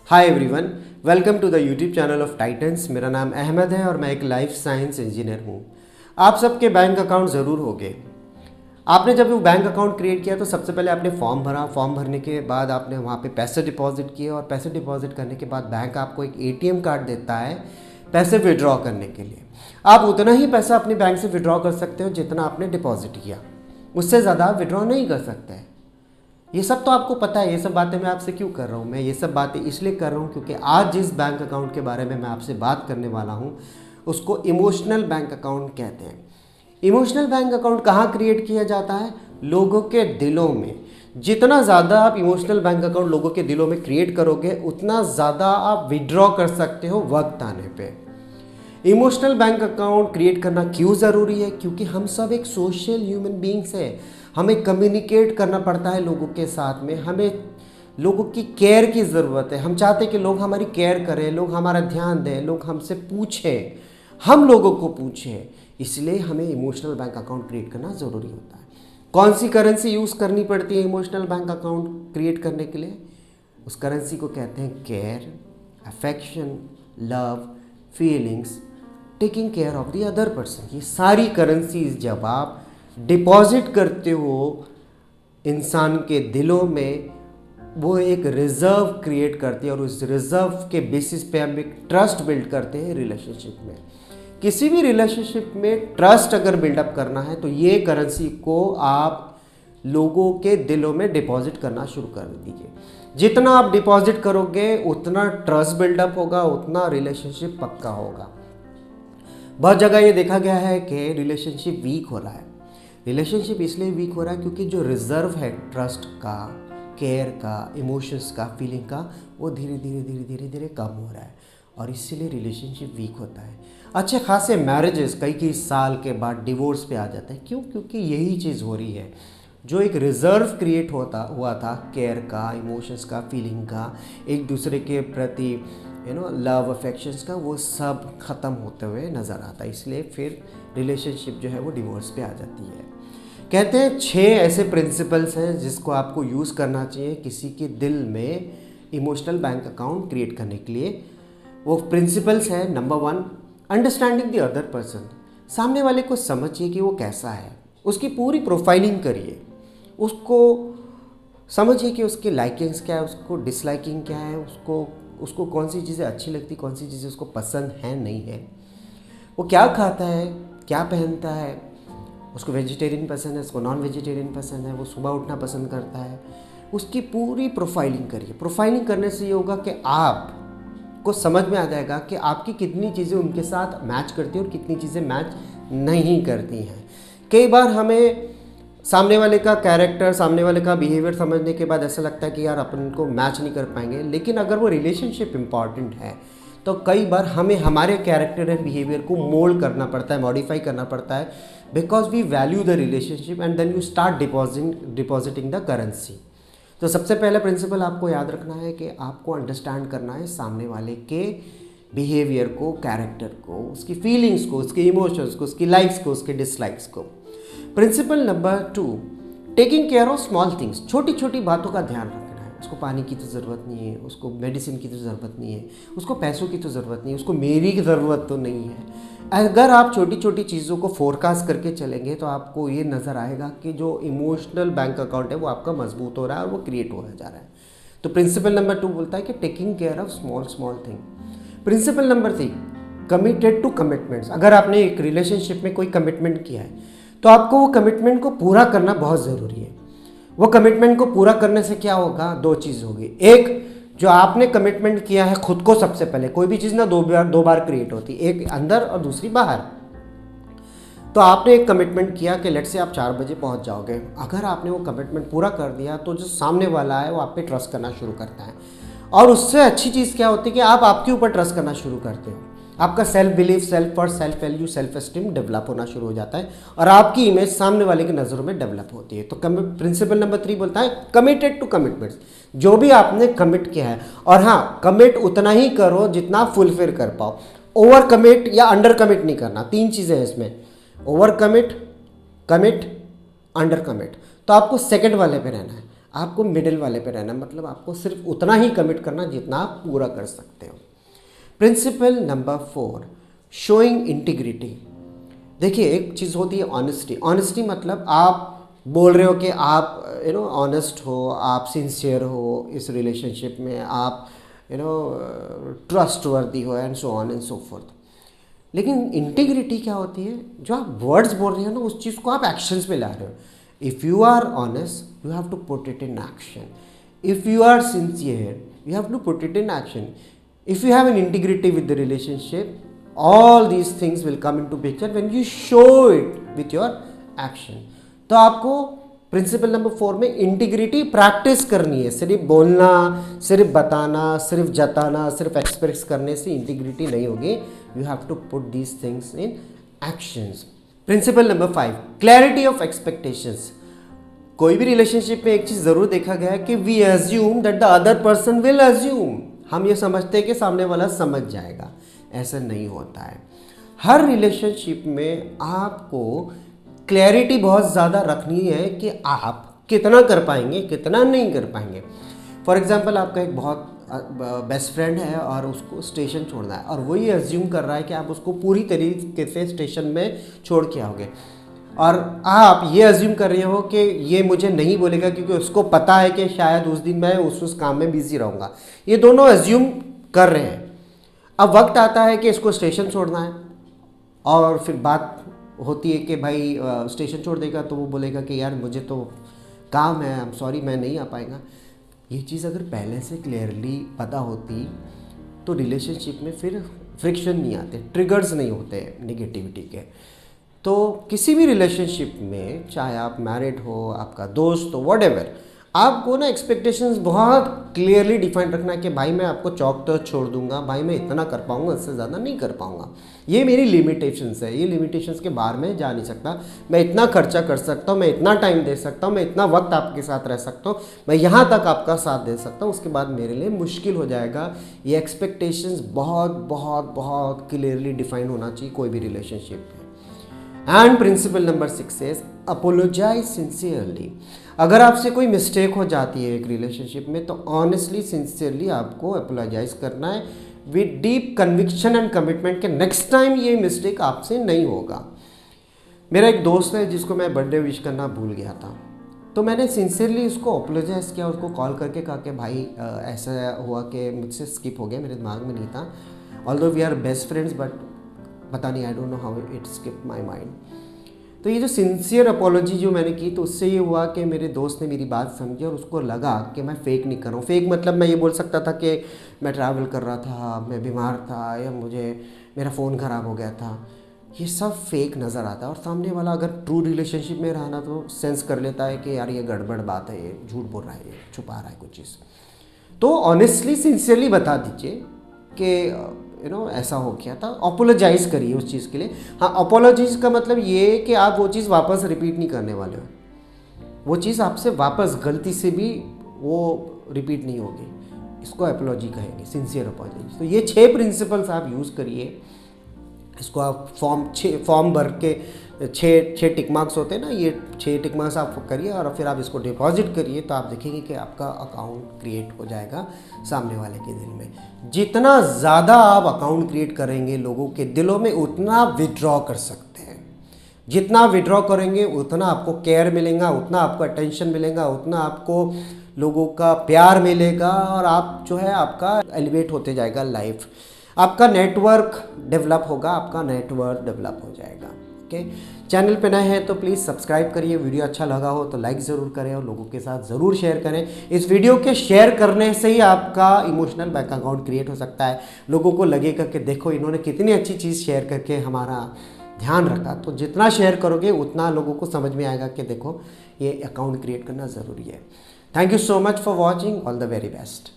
Hi everyone, welcome to the YouTube channel of Titans. मेरा नाम अहमद है और मैं एक लाइफ साइंस इंजीनियर हूँ। आप सबके बैंक अकाउंट ज़रूर होंगे। आपने जब वो बैंक अकाउंट क्रिएट किया तो सबसे पहले आपने फॉर्म भरा। फॉर्म भरने के बाद आपने वहाँ पे पैसे डिपॉजिट किए और पैसे डिपॉजिट करने के बाद बैंक आपको एक एटीएम कार्ड देता है पैसे विड्रॉ करने के लिए। आप उतना ही पैसा अपने बैंक से विड्रॉ कर सकते हो जितना आपने डिपॉजिट किया, उससे ज़्यादा आप विड्रॉ नहीं कर सकते। ये सब तो आपको पता है। ये सब बातें मैं आपसे क्यों कर रहा हूँ? मैं ये सब बातें इसलिए कर रहा हूँ क्योंकि आज जिस बैंक अकाउंट के बारे में मैं आपसे बात करने वाला हूँ उसको इमोशनल बैंक अकाउंट कहते हैं। इमोशनल बैंक अकाउंट कहाँ क्रिएट किया जाता है? लोगों के दिलों में। जितना ज़्यादा आप इमोशनल बैंक अकाउंट लोगों के दिलों में क्रिएट करोगे उतना ज़्यादा आप विड्रॉ कर सकते हो वक्त आने पर। इमोशनल बैंक अकाउंट क्रिएट करना क्यों ज़रूरी है? क्योंकि हम सब एक सोशल ह्यूमन बींग्स है। हमें कम्युनिकेट करना पड़ता है लोगों के साथ में। हमें लोगों की केयर की ज़रूरत है। हम चाहते हैं कि लोग हमारी केयर करें, लोग हमारा ध्यान दें, लोग हमसे पूछें, हम लोगों को पूछें। इसलिए हमें इमोशनल बैंक अकाउंट क्रिएट करना ज़रूरी होता है। कौन सी करेंसी यूज़ करनी पड़ती है इमोशनल बैंक अकाउंट क्रिएट करने के लिए? उस करेंसी को कहते हैं care, affection, love, feelings, taking care of the other person. ये सारी करेंसीज जब आप डिपॉजिट करते हो इंसान के दिलों में, वो एक रिजर्व क्रिएट करती है और उस रिजर्व के बेसिस पे हम एक ट्रस्ट बिल्ड करते हैं रिलेशनशिप में। किसी भी रिलेशनशिप में ट्रस्ट अगर बिल्डअप करना है तो ये करेंसी को आप लोगों के दिलों में डिपॉजिट करना शुरू कर दीजिए। जितना आप डिपॉजिट करोगे उतना ट्रस्ट बिल्डअप होगा, उतना रिलेशनशिप पक्का होगा। बहुत जगह ये देखा गया है कि रिलेशनशिप वीक हो रहा है। रिलेशनशिप इसलिए वीक हो रहा है क्योंकि जो रिजर्व है ट्रस्ट का, केयर का, इमोशंस का, फीलिंग का, वो धीरे धीरे कम हो रहा है और इसीलिए रिलेशनशिप वीक होता है। अच्छे खासे मैरिजेस कई साल के बाद डिवोर्स पे आ जाते हैं। क्यों? क्योंकि यही चीज़ हो रही है। जो एक रिजर्व क्रिएट हुआ था केयर का, इमोशंस का, फीलिंग का, एक दूसरे के प्रति लव अफेक्शंस का, वो सब ख़त्म होते हुए नज़र आता है। इसलिए फिर रिलेशनशिप जो है वो डिवोर्स पे आ जाती है। कहते हैं 6 ऐसे प्रिंसिपल्स हैं जिसको आपको यूज़ करना चाहिए किसी के दिल में इमोशनल बैंक अकाउंट क्रिएट करने के लिए। वो प्रिंसिपल्स हैं, number 1, understanding the other person. सामने वाले को समझिए कि वो कैसा है, उसकी पूरी प्रोफाइलिंग करिए, उसको समझिए कि उसकी लाइकिंग्स क्या है, उसको डिसलाइकिंग क्या है, उसको कौन सी चीज़ें अच्छी लगती, कौन सी चीज़ें उसको पसंद है नहीं है, वो क्या खाता है, क्या पहनता है, उसको वेजिटेरियन पसंद है, उसको नॉन वेजिटेरियन पसंद है, वो सुबह उठना पसंद करता है। उसकी पूरी प्रोफाइलिंग करिए। प्रोफाइलिंग करने से ये होगा कि आपको समझ में आ जाएगा कि आपकी कितनी चीज़ें उनके साथ मैच करती हैं और कितनी चीज़ें मैच नहीं करती हैं। कई बार हमें सामने वाले का कैरेक्टर, सामने वाले का बिहेवियर समझने के बाद ऐसा लगता है कि यार अपन को मैच नहीं कर पाएंगे। लेकिन अगर वो रिलेशनशिप इम्पॉर्टेंट है तो कई बार हमें हमारे कैरेक्टर एंड बिहेवियर को मोल्ड करना पड़ता है, मॉडिफाई करना पड़ता है, because we value the relationship and then you start depositing the currency. तो सबसे पहला प्रिंसिपल आपको याद रखना है कि आपको अंडरस्टैंड करना है सामने वाले के बिहेवियर को, कैरेक्टर को, उसकी फीलिंग्स को, उसके इमोशंस को, उसकी लाइक्स को, उसके डिसलाइक्स को। Principle number 2, taking care of small things. छोटी छोटी बातों का ध्यान रखना है। उसको पानी की तो ज़रूरत नहीं है, उसको मेडिसिन की तो ज़रूरत नहीं है, उसको पैसों की तो ज़रूरत नहीं है, उसको मेरी ज़रूरत तो नहीं है। अगर आप छोटी छोटी चीज़ों को फोरकास्ट करके चलेंगे तो आपको ये नज़र आएगा कि जो इमोशनल बैंक अकाउंट है वो आपका मजबूत हो रहा है और वो क्रिएट हो जा रहा है। तो प्रिंसिपल नंबर 2 बोलता है कि taking care of small thing. Principle number 3, committed to commitments. अगर आपने एक रिलेशनशिप में कोई कमिटमेंट किया है तो आपको वो कमिटमेंट को पूरा करना बहुत ज़रूरी है। वो कमिटमेंट को पूरा करने से क्या होगा? 2 चीज़ होगी। एक, जो आपने कमिटमेंट किया है खुद को, सबसे पहले कोई भी चीज़ ना दो बार क्रिएट होती, एक अंदर और दूसरी बाहर। तो आपने एक कमिटमेंट किया कि लेट से आप 4 बजे पहुंच जाओगे। अगर आपने वो कमिटमेंट पूरा कर दिया तो जो सामने वाला है वो आप पे ट्रस्ट करना शुरू करता है। और उससे अच्छी चीज़ क्या होती है कि आप आपके ऊपर ट्रस्ट करना शुरू करते हो। आपका self belief, self worth, self value, self esteem develop होना शुरू हो जाता है और आपकी इमेज सामने वाले की नज़रों में डेवलप होती है। तो प्रिंसिपल नंबर 3 बोलता है कमिटेड टू कमिटमेंट्स। जो भी आपने कमिट किया है, और हाँ, कमिट उतना ही करो जितना फुलफिल कर पाओ। ओवर कमिट या अंडर कमिट नहीं करना। 3 चीज़ें हैं इसमें, over commit, commit, under commit. तो आपको सेकंड वाले पे रहना है। आपको मिडिल वाले पे रहना, मतलब आपको सिर्फ उतना ही कमिट करना जितना आप पूरा कर सकते हो। Principle number 4, showing integrity. देखिए एक चीज़ होती है ऑनेस्टी। ऑनेस्टी मतलब आप बोल रहे हो कि आप ऑनेस्ट हो, आप सिंसियर हो इस रिलेशनशिप में, आप ट्रस्टवर्दी हो and so on and so fourth. लेकिन इंटीग्रिटी क्या होती है? जो आप वर्ड्स बोल रहे हो ना, उस चीज़ को आप एक्शंस पे ला रहे हो। If you are honest you have to put it in action, if you are sincere you have to put it in action, if you have an integrity with the relationship, all these things will come into picture when you show it with your action। तो आपको principle number 4 में integrity practice करनी है। सिर्फ बोलना, सिर्फ बताना, सिर्फ जताना, सिर्फ एक्सप्रेस करने से इंटीग्रिटी नहीं होगी। You have to put these things in actions. Principle number 5, clarity of expectations. कोई भी रिलेशनशिप में एक चीज़ ज़रूर देखा गया है कि we assume that the other person will assume. हम ये समझते हैं कि सामने वाला समझ जाएगा, ऐसा नहीं होता है। हर रिलेशनशिप में आपको क्लैरिटी बहुत ज़्यादा रखनी है कि आप कितना कर पाएंगे, कितना नहीं कर पाएंगे। फॉर एग्जांपल आपका एक बहुत बेस्ट फ्रेंड है और उसको स्टेशन छोड़ना है और वही एज्यूम कर रहा है कि आप उसको पूरी तरीके से स्टेशन में छोड़ के आओगे, और आप ये एज्यूम कर रहे हो कि ये मुझे नहीं बोलेगा क्योंकि उसको पता है कि शायद उस दिन मैं उस काम में बिजी रहूँगा। ये दोनों एज्यूम कर रहे हैं। अब वक्त आता है कि इसको स्टेशन छोड़ना है और फिर बात होती है कि भाई स्टेशन छोड़ देगा तो वो बोलेगा कि यार मुझे तो काम है, आई एम सॉरी मैं नहीं आ पाएगा। ये चीज़ अगर पहले से क्लियरली पता होती तो रिलेशनशिप में फिर फ्रिक्शन नहीं आते, ट्रिगर्स नहीं होते नेगेटिविटी के। तो किसी भी रिलेशनशिप में, चाहे आप मैरिड हो, आपका दोस्त हो, व्हाटएवर, आपको ना एक्सपेक्टेशंस बहुत क्लियरली डिफाइन रखना है कि भाई मैं आपको चौक तो छोड़ दूंगा, भाई मैं इतना कर पाऊंगा, इससे ज़्यादा नहीं कर पाऊंगा, ये मेरी लिमिटेशंस है, ये लिमिटेशंस के बाहर में जा नहीं सकता, मैं इतना खर्चा कर सकता हूँ, मैं इतना टाइम दे सकता हूँ, मैं इतना वक्त आपके साथ रह सकता हूँ, मैं यहाँ तक आपका साथ दे सकता हूँ, उसके बाद मेरे लिए मुश्किल हो जाएगा। ये एक्सपेक्टेशंस बहुत बहुत बहुत क्लियरली डिफाइन होना चाहिए कोई भी रिलेशनशिप में। And principle number 6 is apologise sincerely. अगर आपसे कोई मिस्टेक हो जाती है एक रिलेशनशिप में तो ऑनेस्टली सिंसियरली आपको अपोलोजाइज करना है with deep conviction and commitment के नेक्स्ट टाइम ये मिस्टेक आपसे नहीं होगा। मेरा एक दोस्त है जिसको मैं बर्थडे विश करना भूल गया था, तो मैंने सिंसियरली उसको अपोलोजाइज़ किया, उसको कॉल करके कहा कि भाई ऐसा हुआ कि मुझसे स्किप हो गया, मेरे दिमाग में नहीं था, although we are best friends but पता नहीं I don't know how it skip my mind. तो ये जो सिंसियर अपोलॉजी जो मैंने की तो उससे ये हुआ कि मेरे दोस्त ने मेरी बात समझी और उसको लगा कि मैं फ़ेक नहीं कर रहा हूँ। फेक मतलब मैं ये बोल सकता था कि मैं ट्रैवल कर रहा था, मैं बीमार था, या मेरा फ़ोन ख़राब हो गया था, ये सब फेक नज़र आता है। और सामने वाला अगर ट्रू रिलेशनशिप में रहना तो सेंस कर लेता है कि यार ये गड़बड़ बात है, ये झूठ बोल रहा है, ये छुपा रहा है कुछ चीज़। तो ऑनेस्टली सिंसियरली बता दीजिए कि ऐसा हो गया था, अपोलोजाइज़ करिए उस चीज़ के लिए। हाँ, अपोलोजाइज़ का मतलब ये कि आप वो चीज़ वापस रिपीट नहीं करने वाले हो, वो चीज़ आपसे वापस गलती से भी वो रिपीट नहीं होगी, इसको अपोलॉजी कहेंगे, सिंसियर अपोलॉजी। तो ये 6 प्रिंसिपल्स आप यूज़ करिए, इसको आप फॉर्म भर के 6 टिक मार्क्स होते हैं ना, ये 6 टिक मार्क्स आप करिए और फिर आप इसको डिपॉजिट करिए तो आप देखेंगे कि आपका अकाउंट क्रिएट हो जाएगा सामने वाले के दिल में। जितना ज़्यादा आप अकाउंट क्रिएट करेंगे लोगों के दिलों में, उतना विड्रॉ कर सकते हैं। जितना विड्रॉ करेंगे उतना आपको केयर मिलेगा, उतना आपको अटेंशन मिलेगा, उतना आपको लोगों का प्यार मिलेगा और आप जो है आपका एलिवेट होते जाएगा लाइफ, आपका नेटवर्क डेवलप होगा, आपका नेटवर्क डेवलप हो जाएगा। ओके, चैनल पे नए हैं तो प्लीज़ सब्सक्राइब करिए, वीडियो अच्छा लगा हो तो लाइक ज़रूर करें और लोगों के साथ ज़रूर शेयर करें। इस वीडियो के शेयर करने से ही आपका इमोशनल बैंक अकाउंट क्रिएट हो सकता है। लोगों को लगेगा कि देखो इन्होंने कितनी अच्छी चीज़ शेयर करके हमारा ध्यान रखा। तो जितना शेयर करोगे उतना लोगों को समझ में आएगा कि देखो ये अकाउंट क्रिएट करना ज़रूरी है। Thank you so much for watching, all the very best.